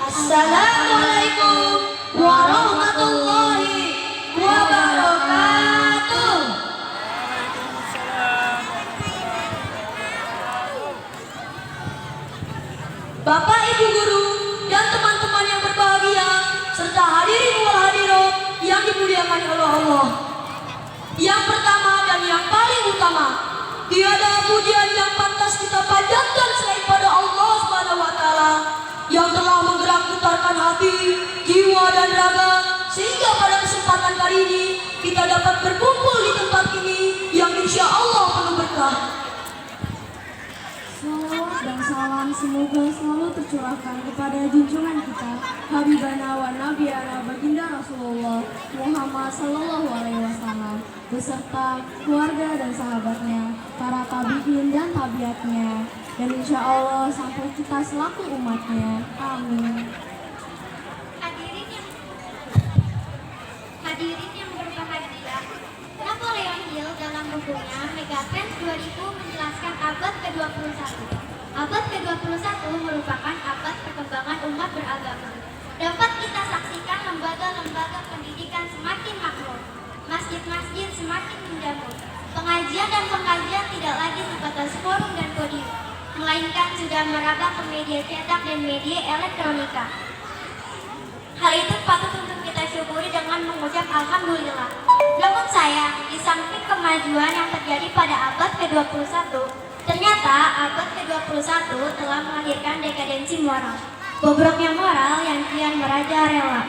Assalamualaikum warahmatullahi wabarakatuh. Bapak, Ibu guru, dan teman-teman yang berbahagia, serta hadirin wal hadirat yang dimuliakan oleh Allah. Yang pertama dan yang paling utama, tiada pujian yang pantas kita panjatkan selain pada Allah Subhanahu wa taala yang telah menggerak-getarkan hati, jiwa dan raga sehingga pada kesempatan kali ini kita dapat berkumpul di tempat ini yang insya Allah penuh berkah. Salawat dan salam semoga selalu tercurahkan kepada junjungan kita Habibana wa Nabiyana Baginda Rasulullah Muhammad Sallallahu Alaihi Wasallam beserta keluarga dan sahabatnya, para tabi'in dan tabiatnya, dan insya Allah sampai kita selaku umatnya. Amin. Hadirin yang berbahagia, Napoleon Hill dalam bukunya Megatrends 2000 menjelaskan abad ke-21. Abad ke-21 merupakan abad perkembangan umat beragama. Dapat kita saksikan lembaga-lembaga pendidikan semakin makmur, masjid-masjid semakin menjamur. Pengajian dan pengkajian tidak lagi sebatas forum dan podium, melainkan sudah merambah ke media cetak dan media elektronika. Hal itu patut untuk kita syukuri dengan mengucap Alhamdulillah. Namun sayang, di samping kemajuan yang terjadi pada abad ke-21, ternyata abad ke-21 telah melahirkan dekadensi moral, bobroknya moral yang kian merajalela.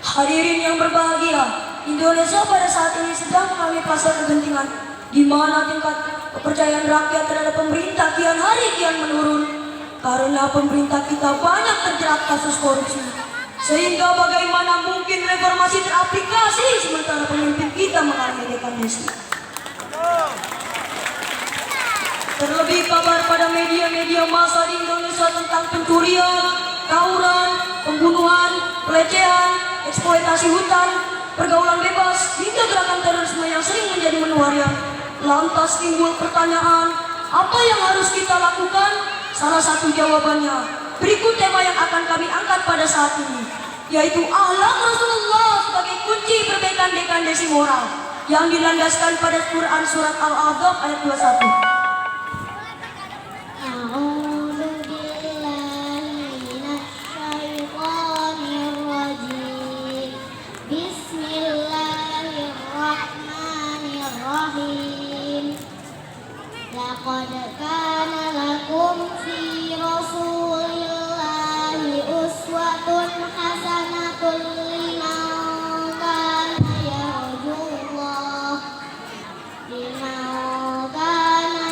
Hadirin yang berbahagia, Indonesia pada saat ini sedang mengalami fase kegentingan di mana tingkat kepercayaan rakyat terhadap pemerintah kian hari kian menurun karena pemerintah kita banyak terjerat kasus korupsi. Sehingga bagaimana mungkin reformasi teraplikasi sementara pemimpin kita mengalami dekadensi. Terlebih kabar pada media-media massa di Indonesia tentang pencurian, tawuran, pembunuhan, pelecehan, eksploitasi hutan, pergaulan bebas, hingga gerakan terorisme yang sering menjadi menu harian. Lantas timbul pertanyaan, apa yang harus kita lakukan? Salah satu jawabannya, berikut tema yang akan kami angkat pada saat ini, yaitu akhlak Rasulullah sebagai kunci perbaikan dekadensi moral, yang dilandaskan pada Quran Surat Al-Ahzab ayat 21. Laqad kana lakum fi Rasulillahi uswatun hasanatun liman kana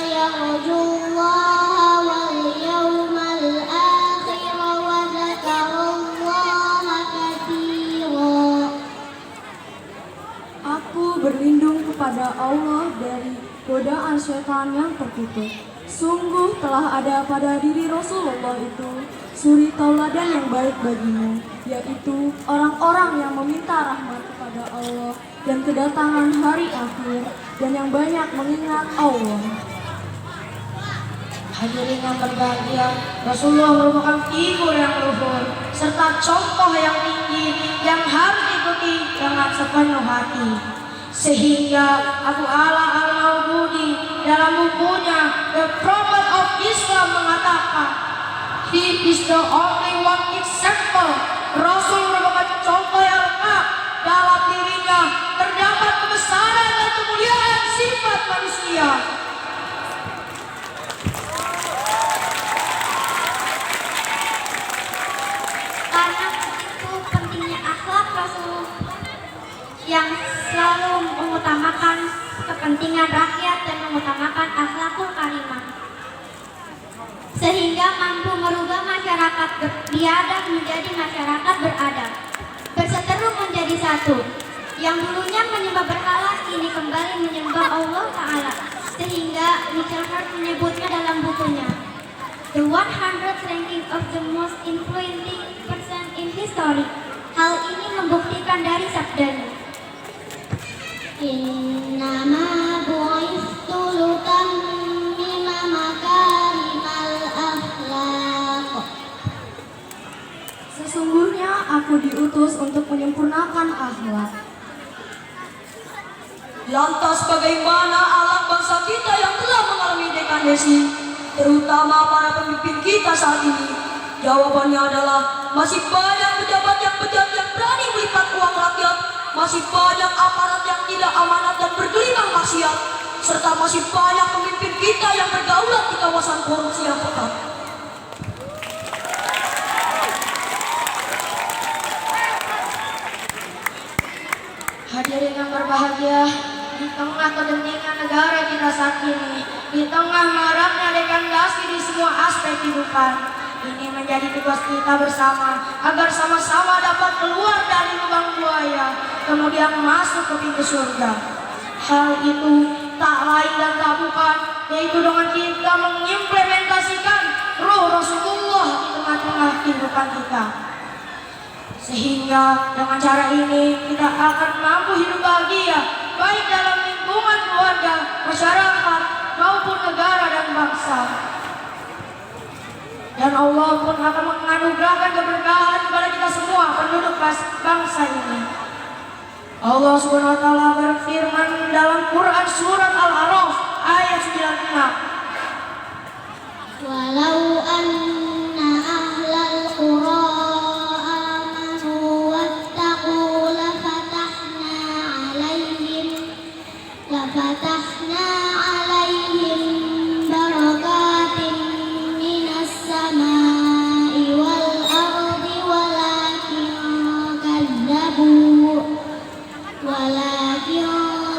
yarjullaha wal yawmal akhir wa dzakarallaha katsiran. Aku berlindung kepada Allah dari godaan syaitan yang terkutuk. Sungguh telah ada pada diri Rasulullah itu suri tauladan yang baik bagimu, yaitu orang-orang yang meminta rahmat kepada Allah dan kedatangan hari akhir, dan yang banyak mengingat Allah. Hadirin yang berbahagia, Rasulullah merupakan figur yang luhur serta contoh yang tinggi yang harus diikuti dengan sepenuh hati. Sehingga Abu Ala Al-Maududi dalam bukunya The Prophet of Islam mengatakan, he is the only one example. Rasul merupakan contoh yang lengkap. Dalam dirinya terdapat kebesaran dan kemuliaan sifat manusia. Karena itu pentingnya akhlak Rasul yang selalu mengutamakan kepentingan rakyat dan mengutamakan akhlakul karimah, sehingga mampu merubah masyarakat biadab menjadi masyarakat beradab, berseteru menjadi satu. Yang dulunya menyembah berhala kini kembali menyembah Allah Ta'ala, sehingga Michael Hart menyebutnya dalam bukunya The 100 Ranking of the Most Influential Person in History. Hal ini membuktikan dari sabdanya, Innama bu'istu lutammima makarimal akhlaq. Sesungguhnya aku diutus untuk menyempurnakan akhlak. Lantas bagaimana alam bangsa kita yang telah mengalami dekadesi, terutama para pemimpin kita saat ini? Jawabannya adalah masih banyak pejabat yang bejat yang berani melipat uang rakyat, masih banyak aparat yang tidak amanat dan bergelimang maksiat, serta masih banyak pemimpin kita yang berdaulat di kawasan korupsi yang pekat. Hadirin yang berbahagia, di tengah kegentingan negara kita saat ini, di tengah maraknya degradasi di semua aspek kehidupan, ini menjadi tugas kita bersama agar sama-sama dapat keluar dari lubang buaya, kemudian masuk ke pintu surga. Hal itu tak lain dan tak bukan, yaitu dengan kita mengimplementasikan roh Rasulullah di tengah-tengah kehidupan kita. Sehingga dengan cara ini kita akan mampu hidup bahagia, baik dalam lingkungan keluarga, masyarakat, maupun negara dan bangsa. Dan Allah pun akan menganugerahkan keberkahan kepada kita semua penduduk bangsa ini. Allah Subhanahu wa taala berfirman dalam Quran surat Al-A'raf ayat 96. Walau anna ahlal qura amanu wattaqu lafatahna alaihim barakatin minas samai wal ardi walakin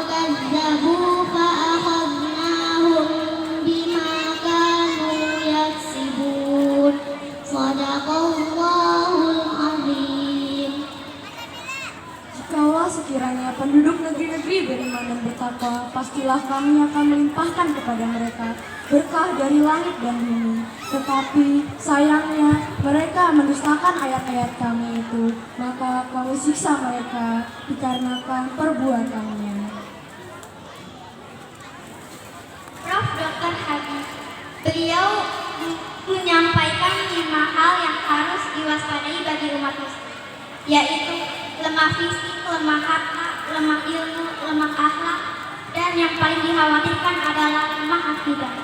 kadzabu fa akhadnahum bima kanu yaksibun. Shadaqallahul azim. Jikalau sekiranya penduduk negeri-negeri beriman dan bertakwa, pastilah kami akan melimpahkan kepada mereka berkah dari langit dan bumi. Tetapi sayangnya mereka mendustakan ayat-ayat kami itu, maka kami siksa mereka dikarenakan perbuatannya. Prof. Dr. Habib, beliau menyampaikan 5 hal yang harus diwaspadai bagi umat muslim, yaitu lemah fisik, lemah harta, lemah ilmu, lemah akhlak, dan yang paling dikhawatirkan adalah lemah akidah.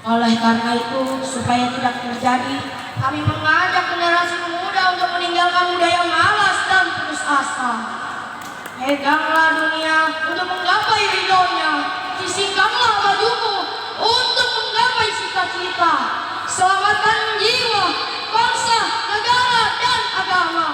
Oleh karena itu, supaya tidak terjadi, kami mengajak generasi muda untuk meninggalkan budaya malas dan putus asa. Peganglah dunia untuk menggapai ridhonya, sisihkanlah bajumu untuk menggapai cita-cita. Selamatkan jiwa, bangsa, negara, dan agama.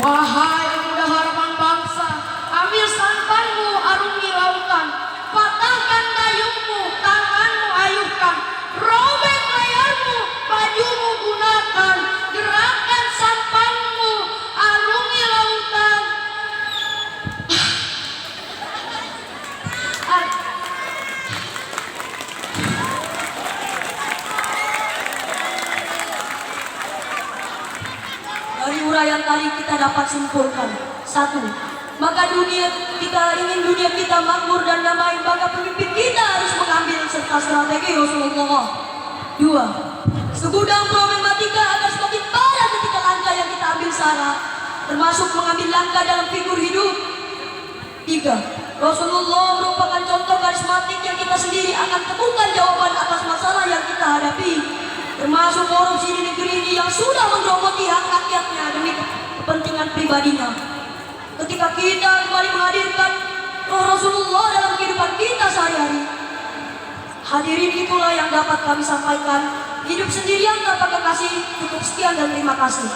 Wahai pemuda harapan bangsa, ambil sampanmu, arungi lautan, patahkan dayungmu, tanganmu ayuhkan, robek layarmu, bajumu gunakan, gerakan sampanmu, arungi lautan. uraian tadi kita dapat simpulkan. 1. Maka kita ingin dunia kita makmur dan damai, maka pemimpin kita harus mengambil serta strategi Rasulullah. 2. Segudang problematika akan semakin parah ketika langkah yang kita ambil salah, termasuk mengambil langkah dalam figur hidup. 3. Rasulullah merupakan contoh karismatik yang kita sendiri akan temukan jawaban atas masalah yang kita hadapi, termasuk korupsi di negeri ini yang sudah menggerogoti hak rakyatnya demi kepentingan pribadinya. Ketika kita kembali menghadirkan roh Rasulullah dalam kehidupan kita sehari-hari, hadirin, itulah yang dapat kami sampaikan. Hidup sendirian tanpa kekasih. Cukup sekian dan terima kasih.